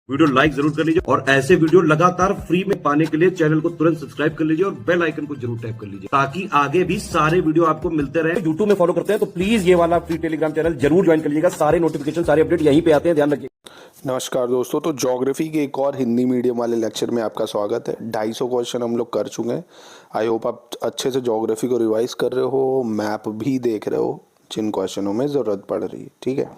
Video like जरूर कर लीजिए और ऐसे वीडियो लगातार फ्री में पाने के लिए चैनल को तुरंत सब्सक्राइब कर लीजिए और बेल आइकन को जरूर टैप कर लीजिए ताकि आगे भी सारे वीडियो आपको मिलते रहे। यूट्यूब में फॉलो करते हैं तो प्लीज ये वाला फ्री टेलीग्राम चैनल जरूर ज्वाइन कर लीजिएगा। सारे नोटिफिकेशन सारे अपडेट यहीं पे आते हैं, ध्यान रखिए। नमस्कार दोस्तों, तो ज्योग्राफी के एक और हिंदी मीडियम वाले लेक्चर में आपका स्वागत है। 250 क्वेश्चन हम लोग कर चुके हैं। आई होप आप अच्छे से ज्योग्राफी को रिवाइज कर रहे हो, मैप भी देख रहे हो जिन क्वेश्चनों में ज़रूरत पड़ रही है। ठीक है,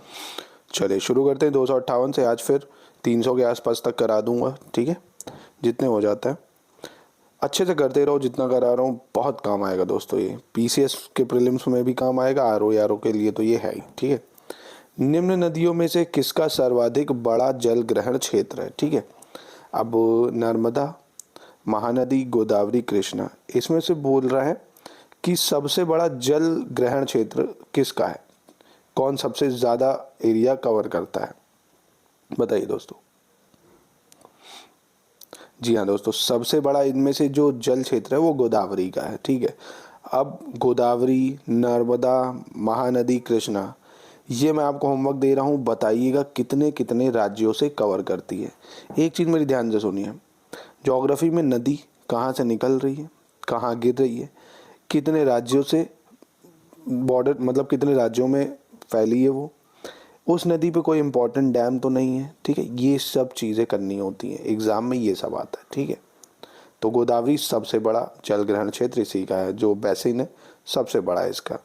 चलिए शुरू करते हैं। 258 से आज फिर 300 के आसपास तक करा दूंगा। ठीक है, जितने हो जाता है अच्छे से करते रहो। जितना करा रहा हूँ बहुत काम आएगा दोस्तों। ये पीसीएस के प्रीलिम्स में भी काम आएगा, आरओ के लिए तो ये है ही। ठीक है, निम्न नदियों में से किसका सर्वाधिक बड़ा जल ग्रहण क्षेत्र है? ठीक है, अब नर्मदा, महानदी, गोदावरी, कृष्णा, इसमें से बोल रहा है कि सबसे बड़ा जल ग्रहण क्षेत्र किसका है, कौन सबसे ज़्यादा एरिया कवर करता है, बताइए दोस्तों। जी हाँ दोस्तों, सबसे बड़ा इनमें से जो जल क्षेत्र है वो गोदावरी का है। ठीक है, अब गोदावरी, नर्मदा, महानदी, कृष्णा, ये मैं आपको होमवर्क दे रहा हूँ। बताइएगा कितने कितने राज्यों से कवर करती है। एक चीज़ मेरी ध्यान से सुनिए, ज्योग्राफी में नदी कहाँ से निकल रही है, कहाँ गिर रही है, कितने राज्यों से बॉर्डर, मतलब कितने राज्यों में फैली है वो, उस नदी पे कोई इंपॉर्टेंट डैम तो नहीं है। ठीक है, ये सब चीज़ें करनी होती हैं एग्ज़ाम में, ये सब आता है। ठीक है, तो गोदावरी सबसे बड़ा जल ग्रहण क्षेत्र इसी का है, जो बेसिन है सबसे बड़ा है इसका।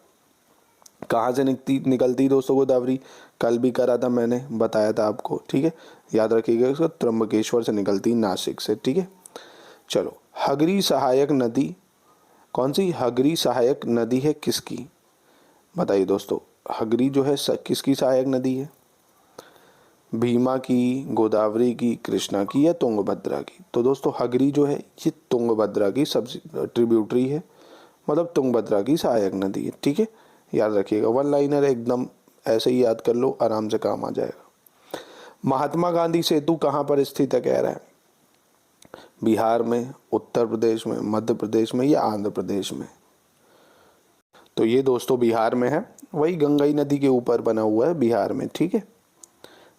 कहाँ से निकलती दोस्तों गोदावरी? कल भी करा था मैंने, बताया था आपको। ठीक है, याद रखिएगा इसको, त्र्यंबकेश्वर से निकलती, नासिक से। ठीक है, चलो, हगरी सहायक नदी कौन सी? हगरी सहायक नदी है किसकी, बताइए दोस्तों। हगरी जो है किसकी सहायक नदी है? भीमा की, गोदावरी की, कृष्णा की या तुंगभद्रा की? तो दोस्तों हगरी जो है ये तुंगभद्रा की सब ट्रिब्यूटरी है, मतलब तुंगभद्रा की सहायक नदी है। ठीक है, याद रखिएगा, वन लाइनर एकदम ऐसे ही याद कर लो, आराम से काम आ जाएगा। महात्मा गांधी सेतु कहाँ पर स्थित है कह रहा है? बिहार में, उत्तर प्रदेश में, मध्य प्रदेश में या आंध्र प्रदेश में? तो ये दोस्तों बिहार में है, वही गंगाई नदी के ऊपर बना हुआ है बिहार में। ठीक है,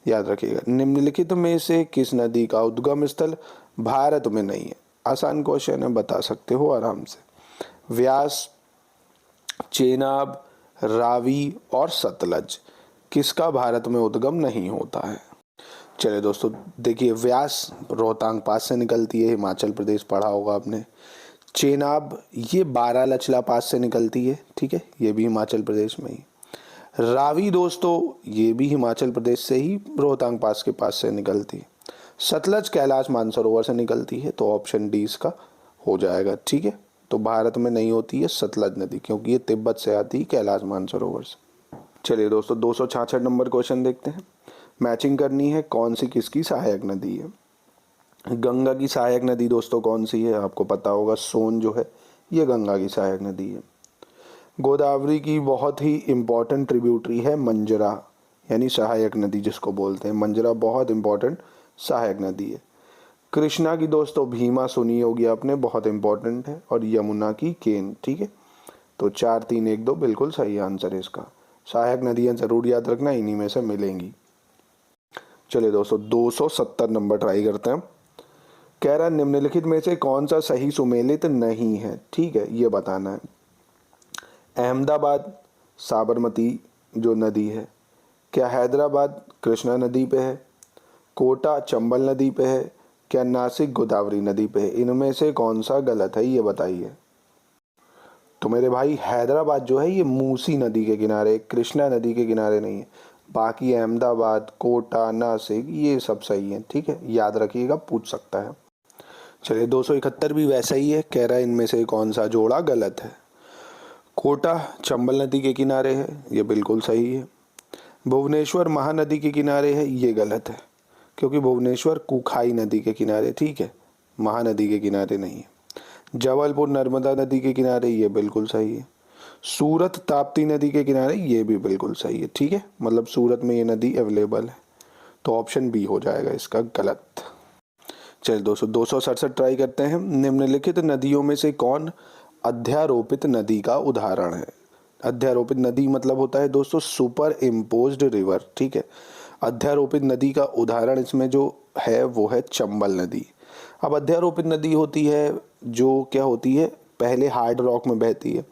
याद रखिएगा। निम्नलिखित में से किस नदी का उद्गम स्थल भारत में नहीं है? आसान क्वेश्चन है, बता सकते हो आराम से। व्यास, चेनाब, रावी और सतलज, किसका भारत में उद्गम नहीं होता है? चलिए दोस्तों देखिए, व्यास रोहतांग पास से निकलती है, हिमाचल प्रदेश पढ़ा होगा आपने। चेनाब ये बारालाचला पास से निकलती है। ठीक है, ये भी हिमाचल प्रदेश में ही। रावी दोस्तों ये भी हिमाचल प्रदेश से ही रोहतांग पास के पास से निकलती है। सतलज कैलाश मानसरोवर से निकलती है, तो ऑप्शन डी इसका हो जाएगा। ठीक है, तो भारत में नहीं होती है सतलज नदी, क्योंकि ये तिब्बत से आती है कैलाश मानसरोवर से। चलिए दोस्तों 266 नंबर क्वेश्चन देखते हैं। मैचिंग करनी है, कौन सी किसकी सहायक नदी है? गंगा की सहायक नदी दोस्तों कौन सी है? आपको पता होगा, सोन जो है ये गंगा की सहायक नदी है। गोदावरी की बहुत ही इम्पॉर्टेंट ट्रिब्यूटरी है मंजरा, यानी सहायक नदी जिसको बोलते हैं। मंजरा बहुत इम्पॉर्टेंट सहायक नदी है। कृष्णा की दोस्तों भीमा सुनी होगी आपने, बहुत इंपॉर्टेंट है। और यमुना की केन। ठीक है, तो 4 3 1 2 बिल्कुल सही आंसर है इसका। सहायक नदियां जरूर याद रखना, इन्हीं में से मिलेंगी। चलिए दोस्तों 270 नंबर ट्राई करते हैं। कह रहा है निम्नलिखित में से कौन सा सही सुमेलित नहीं है? ठीक है, ये बताना है। अहमदाबाद साबरमती जो नदी है, क्या हैदराबाद कृष्णा नदी पे है? कोटा चंबल नदी पे है? क्या नासिक गोदावरी नदी पे है? इनमें से कौन सा गलत है ये बताइए। तो मेरे भाई हैदराबाद जो है ये मूसी नदी के किनारे, कृष्णा नदी के किनारे नहीं है। बाकी अहमदाबाद, कोटा, नासिक ये सब सही है। ठीक है, याद रखिएगा, पूछ सकता है। चलिए 271 भी वैसा ही है। कह रहा है इनमें से कौन सा जोड़ा गलत है? कोटा चंबल नदी के किनारे है, ये बिल्कुल सही है। भुवनेश्वर महानदी के किनारे है, ये गलत है, क्योंकि भुवनेश्वर कुखाई नदी के किनारे, ठीक है, महानदी के किनारे नहीं है। जबलपुर नर्मदा नदी के किनारे, ये बिल्कुल सही है। सूरत ताप्ती नदी के किनारे, ये भी बिल्कुल सही है। ठीक है, मतलब सूरत में ये नदी अवेलेबल है, तो ऑप्शन बी हो जाएगा इसका गलत। चलिए दोस्तों 267 ट्राई करते हैं। निम्नलिखित नदियों में से कौन अध्यारोपित नदी का उदाहरण है? अध्यारोपित नदी मतलब होता है दोस्तों सुपर इम्पोज्ड रिवर। ठीक है, अध्यारोपित नदी का उदाहरण इसमें जो है वो है चंबल नदी। अब अध्यारोपित नदी होती है जो क्या होती है, पहले हार्ड रॉक में बहती है,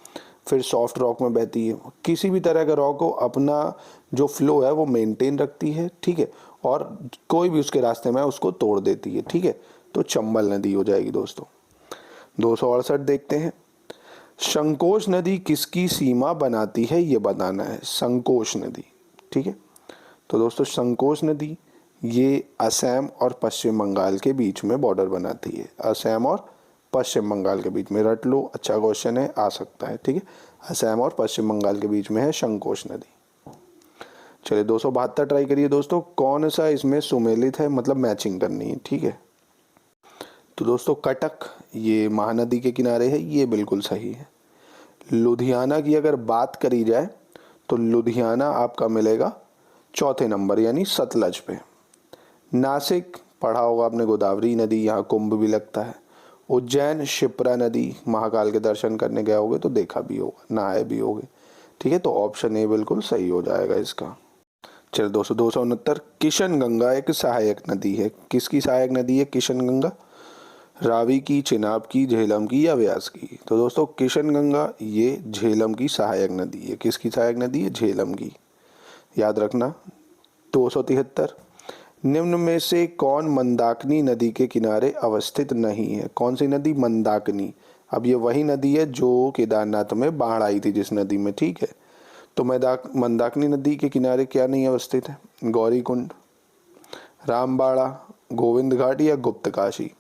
फिर सॉफ्ट रॉक में बहती है। किसी भी तरह का रॉक हो अपना जो फ्लो है वो मेंटेन रखती है, ठीक है, और कोई भी उसके रास्ते में उसको तोड़ देती है, ठीक है। तो चंबल नदी हो जाएगी दोस्तों। 268 देखते हैं, संकोच नदी किसकी सीमा बनाती है ये बताना है। संकोच नदी, ठीक है। तो दोस्तों संकोच नदी ये असम और पश्चिम बंगाल के बीच में बॉर्डर बनाती है। असम और पश्चिम बंगाल के बीच में, रट लो, अच्छा क्वेश्चन है, आ सकता है, ठीक है। असम और पश्चिम बंगाल के बीच में है संकोच नदी। चलिए 272 ट्राई करिए दोस्तों, कौन सा इसमें सुमेलित है, मतलब मैचिंग करनी है, ठीक है। तो दोस्तों कटक ये महानदी के किनारे है, ये बिल्कुल सही है। लुधियाना की अगर बात करी जाए तो लुधियाना आपका मिलेगा चौथे नंबर यानी सतलज पे। नासिक पढ़ा होगा आपने, गोदावरी नदी, यहाँ कुंभ भी लगता है। उज्जैन शिप्रा नदी, महाकाल के दर्शन करने गए होगे तो देखा भी होगा, नहाए भी होगे, ठीक है। तो ऑप्शन ए बिल्कुल सही हो जाएगा इसका। चलिए 269 किशन गंगा एक सहायक नदी है। किसकी सहायक नदी है किशन गंगा? रावी की, चिनाब की, झेलम की या व्यास की? तो दोस्तों किशन गंगा ये झेलम की सहायक नदी है। किसकी सहायक नदी है? झेलम की, याद रखना। 273 निम्न में से कौन मंदाकिनी नदी के किनारे अवस्थित नहीं है? कौन सी नदी? मंदाकिनी। अब ये वही नदी है जो केदारनाथ में बाढ़ आई थी जिस नदी में, ठीक है। तो मंदाकिनी नदी के किनारे क्या नहीं अवस्थित है? गौरी कुंड, रामबाड़ा, गोविंद घाट या गुप्त काशी?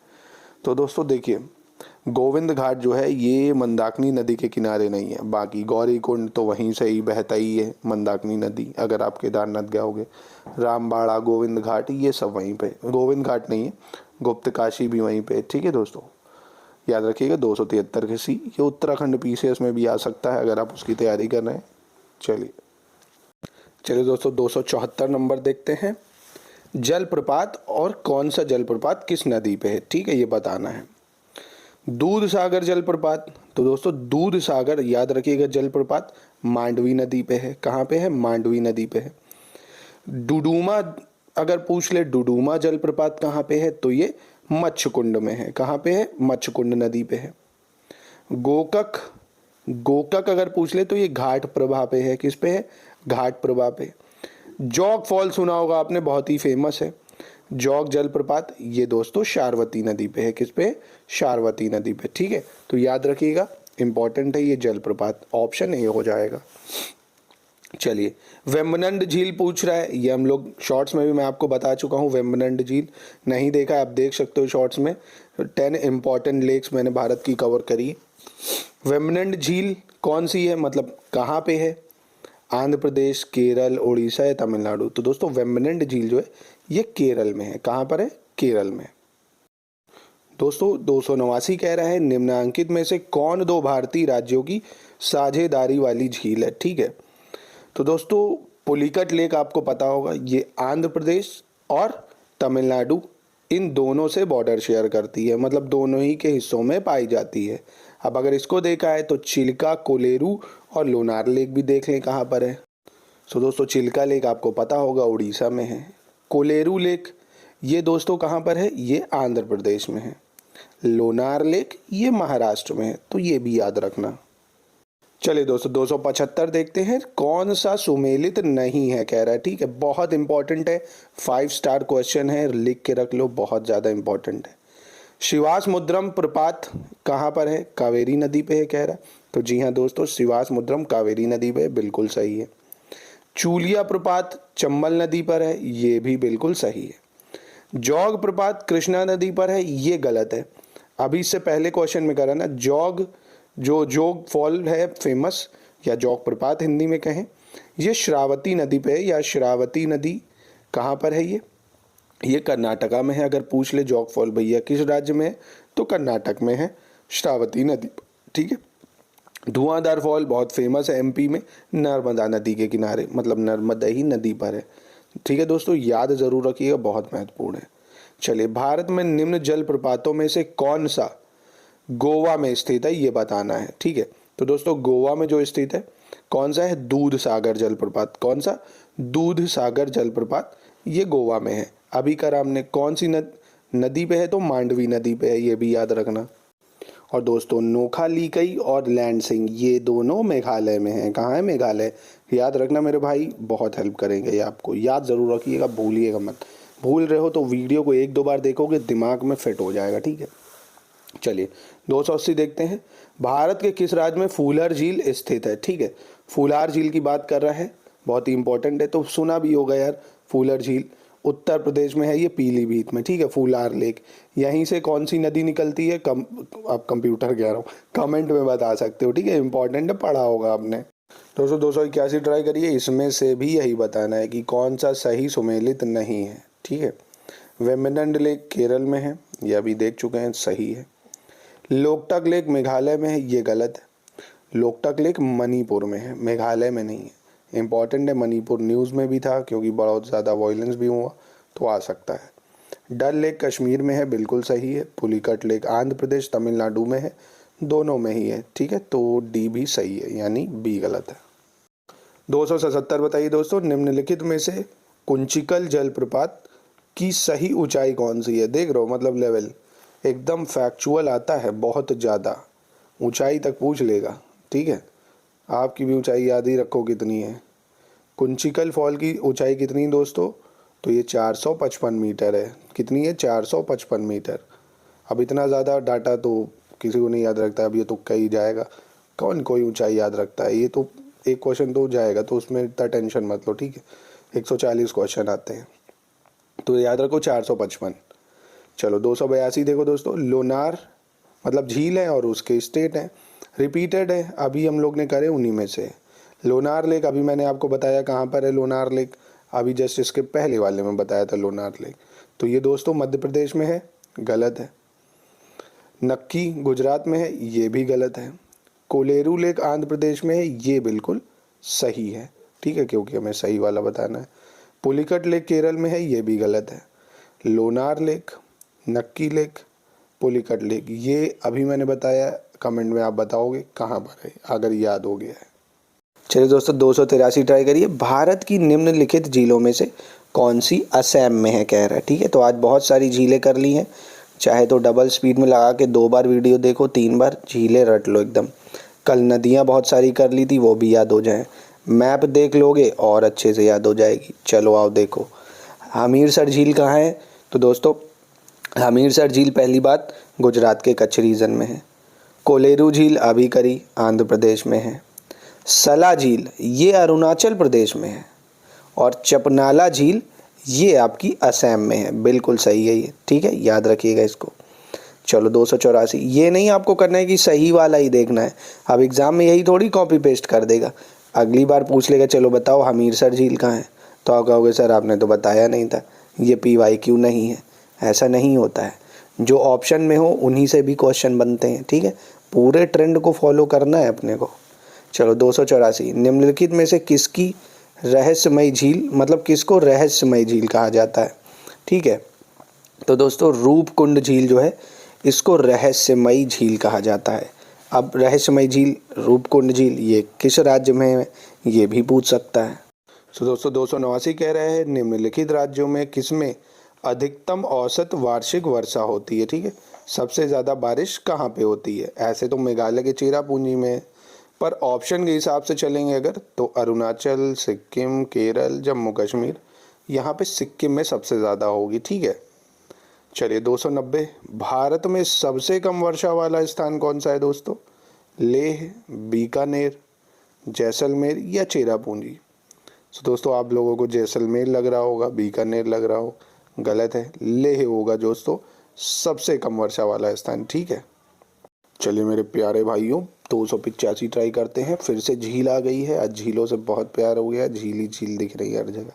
तो दोस्तों देखिए गोविंद घाट जो है ये मंदाकिनी नदी के किनारे नहीं है, बाकी गौरी कुंड तो वहीं से ही बहता ही है मंदाकिनी नदी, अगर आप केदारनाथ गए होगे। रामबाड़ा, गोविंद घाट ये सब वहीं पे, गोविंद घाट नहीं है, गुप्त काशी भी वहीं पे, ठीक है दोस्तों, याद रखिएगा। 273 के सी, ये उत्तराखंड पीसीएस में भी आ सकता है अगर आप उसकी तैयारी कर रहे हैं। चलिए दोस्तों 274 नंबर देखते हैं, जलप्रपात और कौन सा जलप्रपात किस नदी पे है, ठीक है, ये बताना है। दूध सागर जलप्रपात, तो दोस्तों दूध सागर याद रखिएगा जलप्रपात मांडवी नदी पे है। कहाँ पे है? मांडवी नदी पे है। डुडुमा अगर पूछ ले, डुडुमा जलप्रपात कहाँ पे है? तो ये मच्छकुंड में है। कहाँ पे है? मच्छकुंड नदी पे है। गोकक, गोकक अगर पूछ ले तो ये घाट प्रभा पे है। किस पे है? घाट प्रभा पे। जौग फॉल सुना होगा आपने, बहुत ही फेमस है। जौग जलप्रपात ये दोस्तों शारवती नदी पे है। किस पे? शारवती नदी पे, ठीक है। तो याद रखिएगा, इंपॉर्टेंट है ये जलप्रपात, ऑप्शन ए हो जाएगा। चलिए वेम्बनंड झील पूछ रहा है, ये हम लोग शॉर्ट्स में भी मैं आपको बता चुका हूँ। वेम्बनंड झील नहीं देखा आप देख सकते हो शॉर्ट्स में, 10 इंपॉर्टेंट लेक्स मैंने भारत की कवर करी है। वेम्बनंड झील कौन सी है, मतलब कहाँ पे है? आंध्र प्रदेश, केरल, उड़ीसा या तमिलनाडु? तो दोस्तों वेम्बनंड झील जो है ये केरल में है। कहाँ पर है? केरल में। दोस्तों 289 कह रहा है निम्नांकित में से कौन दो भारतीय राज्यों की साझेदारी वाली झील है, ठीक है। तो दोस्तों पुलिकट लेक आपको पता होगा, ये आंध्र प्रदेश और तमिलनाडु इन दोनों से बॉर्डर शेयर करती है, मतलब दोनों ही के हिस्सों में पाई जाती है। अब अगर इसको देखा है तो चिल्का, कोलेरू और लोनार लेक भी देख लें कहाँ पर है। तो दोस्तों चिल्का लेक आपको पता होगा उड़ीसा में है। कोलेरू लेक ये दोस्तों कहाँ पर है? ये आंध्र प्रदेश में है। लोनार लेक ये महाराष्ट्र में है, तो ये भी याद रखना। चलिए दोस्तों 275 देखते हैं, कौन सा सुमेलित नहीं है कह रहा है, ठीक है, बहुत इंपॉर्टेंट है, 5 स्टार क्वेश्चन है, लिख के रख लो, बहुत ज़्यादा इंपॉर्टेंट है। शिवासमुद्रम प्रपात कहाँ पर है? कावेरी नदी पे है कह रहा है। तो जी हाँ दोस्तों शिवासमुद्रम कावेरी नदी पे बिल्कुल सही है। चूलिया प्रपात चंबल नदी पर है, ये भी बिल्कुल सही है। जौग प्रपात कृष्णा नदी पर है, ये गलत है। अभी इससे पहले क्वेश्चन में करा ना, जौग जो जोग फॉल है फेमस, या जौग प्रपात हिंदी में कहें, ये श्रावती नदी पे है, या श्रावती नदी कहाँ पर है? ये कर्नाटका में है। अगर पूछ ले जौग फॉल भैया किस राज्य में है, तो कर्नाटक में है, श्रावती नदी, ठीक है। धुआंधार फॉल बहुत फेमस है एमपी में, नर्मदा नदी के किनारे, मतलब नर्मदा ही नदी पर है, ठीक है दोस्तों, याद जरूर रखिएगा, बहुत महत्वपूर्ण है। चलिए भारत में निम्न जलप्रपातों में से कौन सा गोवा में स्थित है, ये बताना है, ठीक है। तो दोस्तों गोवा में जो स्थित है कौन सा है? दूध सागर जलप्रपात। कौन सा? दूध सागर जलप्रपात, ये गोवा में है। अभी करा हमने। कौन सी नदी पे है? तो मांडवी नदी पे है, ये भी याद रखना। और दोस्तों नोखालीकई और लैंडसिंग ये दोनों मेघालय में हैं। कहाँ है? मेघालय। याद रखना मेरे भाई, बहुत हेल्प करेंगे ये आपको, याद ज़रूर रखिएगा, भूलिएगा मत। भूल रहे हो तो वीडियो को 1-2 बार देखोगे, दिमाग में फिट हो जाएगा, ठीक है। चलिए 280 देखते हैं। भारत के किस राज्य में फूलर झील स्थित है? ठीक है, फूलार झील की बात कर रहा है, बहुत ही इंपॉर्टेंट है, तो सुना भी होगा यार फूलर झील। उत्तर प्रदेश में है ये, पीलीभीत में, ठीक है। फूलार लेक, यहीं से कौन सी नदी निकलती है? आप कंप्यूटर कह रहा हूँ, कमेंट में बता सकते हो, ठीक है, इंपॉर्टेंट है, पढ़ा होगा आपने। दोस्तों 281 ट्राई करिए, इसमें से भी यही बताना है कि कौन सा सही सुमेलित नहीं है, ठीक है। वेम्बनाड लेक केरल में है, यह अभी देख चुके हैं, सही है। लोकटक लेक मेघालय में है, ये गलत है। लोकटक लेक मणिपुर में है, मेघालय में नहीं है। इंपॉर्टेंट है, मणिपुर न्यूज़ में भी था क्योंकि बहुत ज़्यादा वायलेंस भी हुआ, तो आ सकता है। डल लेक कश्मीर में है, बिल्कुल सही है। पुलिकट लेक आंध्र प्रदेश तमिलनाडु में है, दोनों में ही है, ठीक है, तो डी भी सही है, यानी बी गलत है। 277 बताइए दोस्तों, निम्नलिखित में से कुंचिकल जलप्रपात की सही ऊंचाई कौन सी है? देख रहे हो, मतलब लेवल एकदम फैक्चुअल आता है, बहुत ज़्यादा ऊंचाई तक पूछ लेगा, ठीक है। आपकी भी ऊंचाई याद ही रखो कितनी है। कुंचिकल फॉल की ऊंचाई कितनी दोस्तों? तो ये 455 मीटर है। कितनी है? 455 मीटर। अब इतना ज़्यादा डाटा तो किसी को नहीं याद रखता, अब ये तुक्का ही जाएगा, कौन कोई ऊंचाई याद रखता है? ये तो एक क्वेश्चन तो जाएगा, तो उसमें इतना टेंशन मत लो, ठीक है। 140 क्वेश्चन आते हैं, तो याद रखो 455। चलो 282 देखो दोस्तों, लोनार मतलब झील है और उसके स्टेट हैं, रिपीटेड है, अभी हम लोग ने करे उन्हीं में से। लोनार लेक अभी मैंने आपको बताया कहाँ पर है लोनार लेक, अभी जस्ट इसके पहले वाले में बताया था लोनार लेक, तो ये दोस्तों मध्य प्रदेश में है, गलत है। नक्की गुजरात में है, ये भी गलत है। कोलेरू लेक आंध्र प्रदेश में है, ये बिल्कुल सही है, ठीक है, क्योंकि हमें सही वाला बताना है। पुलिकट लेक केरल में है, ये भी गलत है। लोनार लेक, नक्की लेक, पुलिकट लेक, ये अभी मैंने बताया, कमेंट में आप बताओगे कहाँ पर है, अगर याद हो गया है। चलिए दोस्तों 283 ट्राई करिए। भारत की निम्नलिखित झीलों में से कौन सी असम में है, कह रहा है, ठीक है। तो आज बहुत सारी झीलें कर ली हैं, चाहे तो डबल स्पीड में लगा के 2 बार वीडियो देखो, 3 बार, झीलें रट लो एकदम। कल नदियाँ बहुत सारी कर ली थी, वो भी याद हो जाए। मैप देख लोगे और अच्छे से याद हो जाएगी। चलो आओ देखो, हमीरसर झील कहाँ है? तो दोस्तों हमीरसर झील पहली बात गुजरात के कच्छ रीजन में है। कोलेरू झील अभी करी, आंध्र प्रदेश में है। सला झील ये अरुणाचल प्रदेश में है। और चपनाला झील ये आपकी असम में है, बिल्कुल सही है ये, ठीक है, याद रखिएगा इसको। चलो 284, ये नहीं आपको करना है कि सही वाला ही देखना है, अब एग्ज़ाम में यही थोड़ी कॉपी पेस्ट कर देगा, अगली बार पूछ लेगा चलो बताओ हमीरसर झील कहाँ है, तो आप कहोगे सर आपने तो बताया नहीं था, ये PYQ नहीं है, ऐसा नहीं होता है। जो ऑप्शन में हो उन्हीं से भी क्वेश्चन बनते हैं, ठीक है, पूरे ट्रेंड को फॉलो करना है अपने को। चलो 284, निम्नलिखित में से किसकी रहस्यमयी झील, मतलब किसको रहस्यमयी झील कहा जाता है, ठीक है। तो दोस्तों रूपकुंड झील जो है इसको रहस्यमयी झील कहा जाता है। अब रहस्यमयी झील, रूपकुंड झील, ये किस राज्य में है, ये भी पूछ सकता है। तो दोस्तों 289 कह रहे हैं निम्नलिखित राज्यों में किसमें अधिकतम औसत वार्षिक वर्षा होती है, ठीक है, सबसे ज़्यादा बारिश कहाँ पे होती है? ऐसे तो मेघालय के चेरापूंजी में है, पर ऑप्शन के हिसाब से चलेंगे अगर तो अरुणाचल, सिक्किम, केरल, जम्मू कश्मीर, यहाँ पे सिक्किम में सबसे ज़्यादा होगी, ठीक है। चलिए 290, भारत में सबसे कम वर्षा वाला स्थान कौन सा है दोस्तों? लेह, बीकानेर, जैसलमेर या चेरापूंजी? तो दोस्तों आप लोगों को जैसलमेर लग रहा होगा, बीकानेर लग रहा हो, गलत है, लेह होगा दोस्तों सबसे कम वर्षा वाला स्थान, ठीक है। चलिए मेरे प्यारे भाइयों 285 ट्राई करते हैं, फिर से झील आ गई है, आज झीलों से बहुत प्यार हो गया, झील ही झील दिख रही है हर जगह।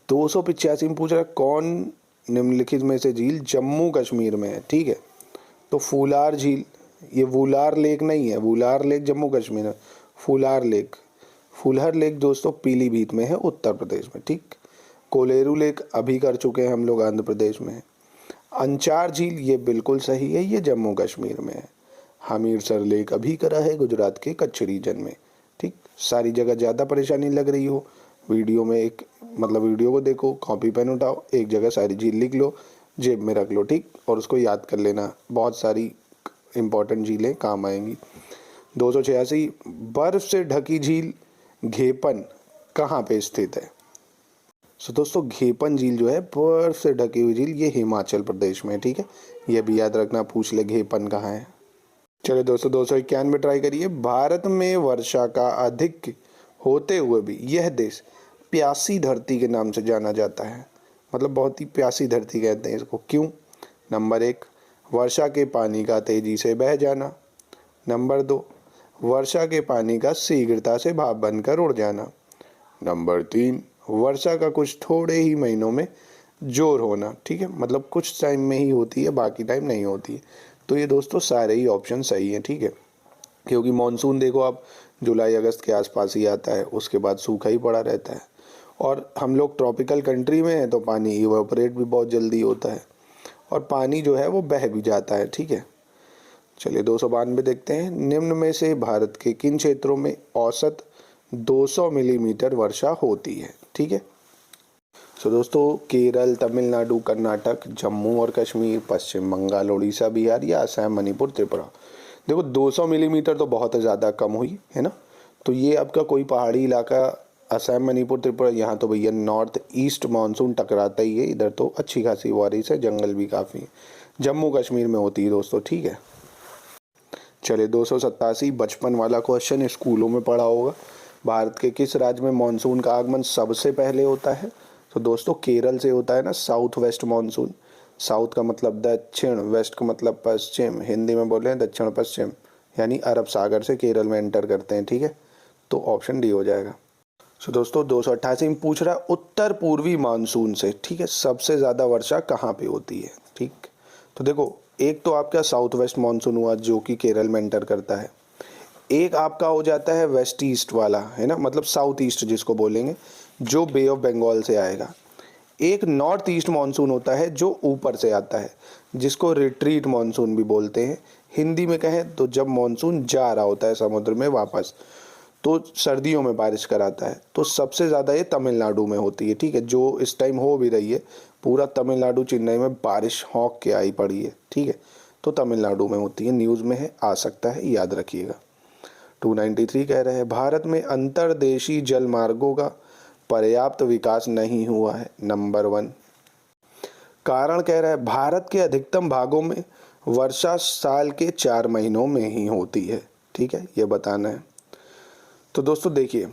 285 में पूछ रहा है कौन निम्नलिखित में से झील जम्मू कश्मीर में है, ठीक है। तो फूलार झील, ये वुलार लेक नहीं है, वुलार लेक जम्मू कश्मीर में, फूलार लेक, फुलहर लेक दोस्तों पीलीभीत में है, उत्तर प्रदेश में, ठीक। कोलेरू लेक अभी कर चुके हैं हम लोग, आंध्र प्रदेश में है। अंचार झील ये बिल्कुल सही है, ये जम्मू कश्मीर में है। हमीरसर लेक अभी करा है गुजरात के कच्छ रीजन में, ठीक। सारी जगह ज़्यादा परेशानी लग रही हो वीडियो में एक मतलब वीडियो को देखो, कॉपी पेन उठाओ, एक जगह सारी झील लिख लो, जेब में रख लो, ठीक, और उसको याद कर लेना। बहुत सारी इंपॉर्टेंट झीलें काम आएंगी। 286, बर्फ से ढकी झील घेपन कहाँ पे स्थित है? सो दोस्तों घेपन झील जो है, बर्फ से ढकी हुई झील, ये हिमाचल प्रदेश में है, ठीक है। ये भी याद रखना, पूछ ले घेपन कहाँ है। चलिए दोस्तों 291 ट्राई करिए। भारत में वर्षा का अधिक होते हुए भी यह देश प्यासी धरती के नाम से जाना जाता है। मतलब बहुत ही प्यासी धरती कहते हैं इसको, क्यों? नंबर 1, वर्षा के पानी का तेजी से बह जाना। नंबर 2, वर्षा के पानी का शीघ्रता से भाप बनकर उड़ जाना। नंबर 3, वर्षा का कुछ थोड़े ही महीनों में जोर होना, ठीक है, मतलब कुछ टाइम में ही होती है, बाकी टाइम नहीं होती है। तो ये दोस्तों सारे ही ऑप्शन सही हैं, ठीक है, क्योंकि मानसून देखो आप जुलाई अगस्त के आसपास ही आता है, उसके बाद सूखा ही पड़ा रहता है। और हम लोग ट्रॉपिकल कंट्री में हैं तो पानी इवेपोरेट भी बहुत जल्दी होता है और पानी जो है वो बह भी जाता है, ठीक है। चलिए 292 देखते हैं। निम्न में से भारत के किन क्षेत्रों में औसत 200 मिलीमीटर वर्षा होती है? ठीक है, तो दोस्तों केरल, तमिलनाडु, कर्नाटक, जम्मू और कश्मीर, पश्चिम बंगाल, उड़ीसा, बिहार या असम, मणिपुर, त्रिपुरा। देखो 200 मिलीमीटर तो बहुत ज़्यादा कम हुई है ना, तो ये आपका कोई पहाड़ी इलाका, असम, मणिपुर, त्रिपुरा, यहाँ तो भैया नॉर्थ ईस्ट मानसून टकराता ही है, इधर तो अच्छी खासी बारिश है, जंगल भी काफ़ी है। जम्मू कश्मीर में होती है दोस्तों, ठीक है। चलिए 287 बचपन वाला क्वेश्चन, स्कूलों में पढ़ा होगा। भारत के किस राज्य में मानसून का आगमन सबसे पहले होता है? तो दोस्तों केरल से होता है ना, साउथ वेस्ट मानसून। साउथ का मतलब दक्षिण, वेस्ट का मतलब पश्चिम, हिंदी में बोले दक्षिण पश्चिम, यानी अरब सागर से केरल में एंटर करते हैं, ठीक है। तो ऑप्शन डी हो जाएगा। सो दोस्तों 288 में पूछ रहा है उत्तर पूर्वी मानसून से, ठीक है, सबसे ज़्यादा वर्षा कहाँ पे होती है? ठीक, तो देखो एक तो आपका साउथ वेस्ट मानसून हुआ जो कि केरल में एंटर करता है, एक आपका हो जाता है वेस्ट ईस्ट वाला, है ना, मतलब साउथ ईस्ट जिसको बोलेंगे, जो बे ऑफ बंगाल से आएगा। एक नॉर्थ ईस्ट मानसून होता है जो ऊपर से आता है, जिसको रिट्रीट मानसून भी बोलते हैं। हिंदी में कहें तो जब मानसून जा रहा होता है समुद्र में वापस, तो सर्दियों में बारिश कराता है। तो सबसे ज़्यादा ये तमिलनाडु में होती है, ठीक है, जो इस टाइम हो भी रही है। पूरा तमिलनाडु, चेन्नई में बारिश हौंक के आई पड़ी है, ठीक है, तो तमिलनाडु में होती है, न्यूज़ में है, आ सकता है, याद रखिएगा। 293 कह रहे हैं भारत में अंतर्देशीय जल मार्गों का पर्याप्त विकास नहीं हुआ है। नंबर 1 कारण कह रहा है भारत के अधिकतम भागों में वर्षा साल के 4 महीनों में ही होती है, ठीक है, ये बताना है। तो दोस्तों देखिए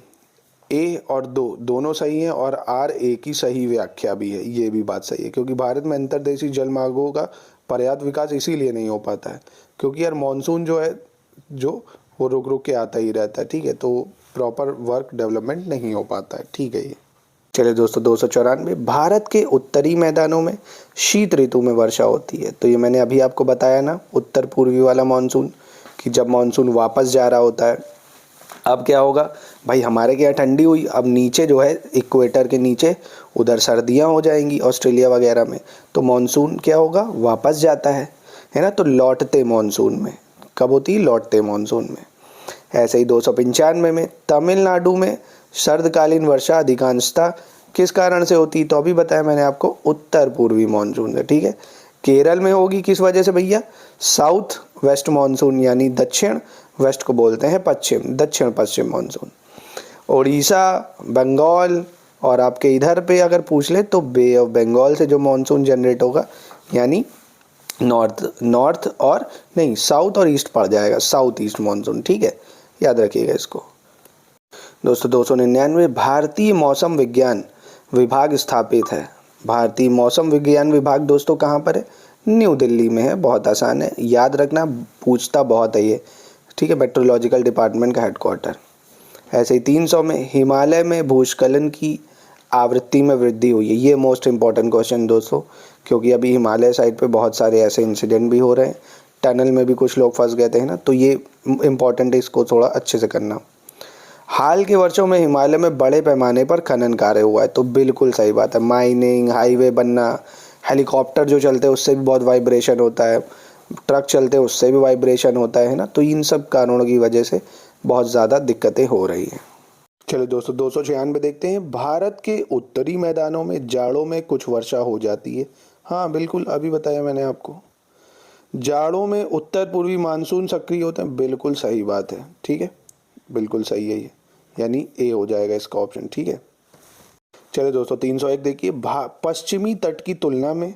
ए और दोनों सही हैं और आर ए की सही व्याख्या भी है, ये भी बात सही है, क्योंकि भारत में अंतर्देशीय जल मार्गों का पर्याप्त विकास इसीलिए नहीं हो पाता है क्योंकि यार मानसून जो है जो वो रुक रुक के आता ही रहता है, ठीक है, तो प्रॉपर वर्क डेवलपमेंट नहीं हो पाता है, ठीक है। ये चलिए दोस्तों 294 भारत के उत्तरी मैदानों में शीत ऋतु में वर्षा होती है। तो ये मैंने अभी आपको बताया ना, उत्तर पूर्वी वाला मानसून, कि जब मानसून वापस जा रहा होता है, अब क्या होगा भाई, हमारे क्या ठंडी हुई, अब नीचे जो है इक्वेटर के नीचे उधर सर्दियां हो जाएंगी ऑस्ट्रेलिया वगैरह में, तो मानसून क्या होगा, वापस जाता है ना, तो लौटते मानसून में कब होती है, लौटते मानसून में। ऐसे ही 295 में तमिलनाडु में सर्दकालीन वर्षा अधिकांशतः किस कारण से होती है? तो अभी बताया मैंने आपको, उत्तर पूर्वी मानसून से, ठीक है। केरल में होगी किस वजह से भैया, साउथ वेस्ट मानसून, यानी दक्षिण वेस्ट को बोलते हैं पश्चिम, दक्षिण पश्चिम मानसून। उड़ीसा, बंगाल और आपके इधर पे अगर पूछ ले तो बे ऑफ बंगाल से जो मानसून जनरेट होगा, यानी नॉर्थ और नहीं, साउथ और ईस्ट पड़ जाएगा, साउथ ईस्ट मानसून, ठीक है, याद रखिएगा इसको। दोस्तों 299 भारतीय मौसम विज्ञान विभाग स्थापित है। भारतीय मौसम विज्ञान विभाग दोस्तों कहाँ पर है? न्यू दिल्ली में है, बहुत आसान है, याद रखना, पूछता बहुत है ये, ठीक है, मेट्रोलॉजिकल डिपार्टमेंट का हेडक्वार्टर। ऐसे ही 300 में हिमालय में भूस्खलन की आवृत्ति में वृद्धि हुई है। ये मोस्ट इंपॉर्टेंट क्वेश्चन दोस्तों, क्योंकि अभी हिमालय साइड पे बहुत सारे ऐसे इंसिडेंट भी हो रहे हैं, टनल में भी कुछ लोग फंस गए थे ना, तो ये इम्पॉर्टेंट है, इसको थोड़ा अच्छे से करना। हाल के वर्षों में हिमालय में बड़े पैमाने पर खनन कार्य हुआ है, तो बिल्कुल सही बात है, माइनिंग, हाईवे बनना, हेलीकॉप्टर जो चलते हैं उससे भी बहुत वाइब्रेशन होता है, ट्रक चलते हैं उससे भी वाइब्रेशन होता है ना, तो इन सब कारणों की वजह से बहुत ज़्यादा दिक्कतें हो रही हैं। चलिए दोस्तों 296 देखते हैं। भारत के उत्तरी मैदानों में जाड़ों में कुछ वर्षा हो जाती है। हाँ बिल्कुल, अभी बताया मैंने आपको। जाड़ों में उत्तर पूर्वी मानसून सक्रिय होते हैं, बिल्कुल सही बात है। ठीक है, बिल्कुल सही है ये, यानी ए हो जाएगा इसका ऑप्शन। ठीक है, चलिए दोस्तों 301 देखिए। पश्चिमी तट की तुलना में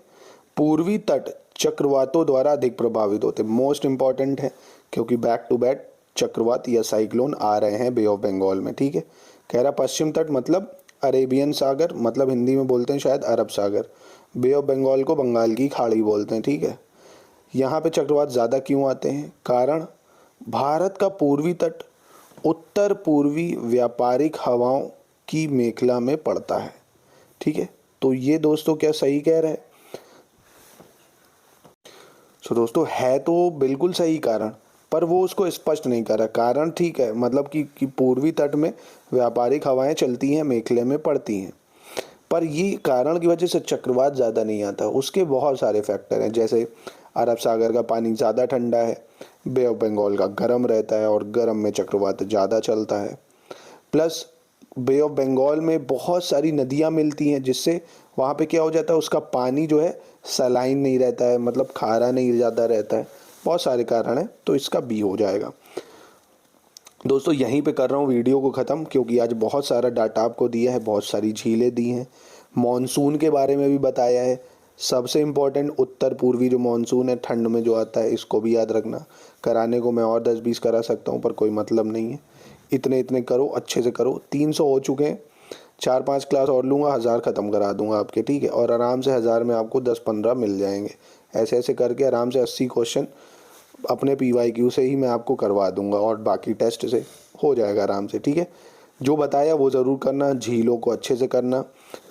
पूर्वी तट चक्रवातों द्वारा अधिक प्रभावित होते हैं। मोस्ट इंपॉर्टेंट है क्योंकि बैक टू बैक चक्रवात या साइक्लोन आ रहे हैं बे ऑफ बंगाल में। ठीक है, कह रहा पश्चिम तट मतलब अरेबियन सागर, मतलब हिंदी में बोलते हैं शायद अरब सागर। बे ऑफ बंगाल को बंगाल की खाड़ी बोलते हैं। ठीक है, यहाँ पे चक्रवात ज़्यादा क्यों आते हैं? कारण भारत का पूर्वी तट उत्तर पूर्वी व्यापारिक हवाओं की मेखला में पड़ता है। ठीक है, तो ये दोस्तों क्या सही कह रहे हैं? सो दोस्तों है तो बिल्कुल सही कारण, पर वो उसको स्पष्ट नहीं कर रहा। कारण ठीक है, मतलब कि पूर्वी तट में व्यापारिक हवाएं चलती हैं, मेखले में पड़ती हैं, पर ये कारण की वजह से चक्रवात ज़्यादा नहीं आता। उसके बहुत सारे फैक्टर हैं, जैसे अरब सागर का पानी ज़्यादा ठंडा है, बे ऑफ बंगाल का गर्म रहता है और गर्म में चक्रवात ज़्यादा चलता है। प्लस बे ऑफ बंगाल में बहुत सारी नदियाँ मिलती हैं, जिससे वहाँ पे क्या हो जाता है, उसका पानी जो है सलाइन नहीं रहता है, मतलब खारा नहीं ज़्यादा रहता है। बहुत सारे कारण हैं, तो इसका बी हो जाएगा। दोस्तों यहीं पे कर रहा हूँ वीडियो को ख़त्म, क्योंकि आज बहुत सारा डाटा आपको दिया है, बहुत सारी झीलें दी हैं, मॉनसून के बारे में भी बताया है। सबसे इम्पोर्टेंट उत्तर पूर्वी जो मॉनसून है ठंड में जो आता है, इसको भी याद रखना। कराने को मैं और 10-20 करा सकता हूँ, पर कोई मतलब नहीं है। इतने इतने करो, अच्छे से करो। 300 हो चुके हैं, 4-5 क्लास और लूँगा, 1000 ख़त्म करा दूंगा आपके। ठीक है, और आराम से 1000 में आपको 10-15 मिल जाएंगे। ऐसे ऐसे करके आराम से 80 क्वेश्चन अपने PYQ से ही मैं आपको करवा दूंगा, और बाकी टेस्ट से हो जाएगा आराम से। ठीक है, जो बताया वो ज़रूर करना, झीलों को अच्छे से करना।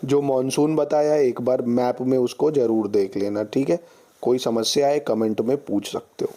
जो मॉनसून बताया एक बार मैप में उसको ज़रूर देख लेना। ठीक है, कोई समस्या है कमेंट में पूछ सकते हो।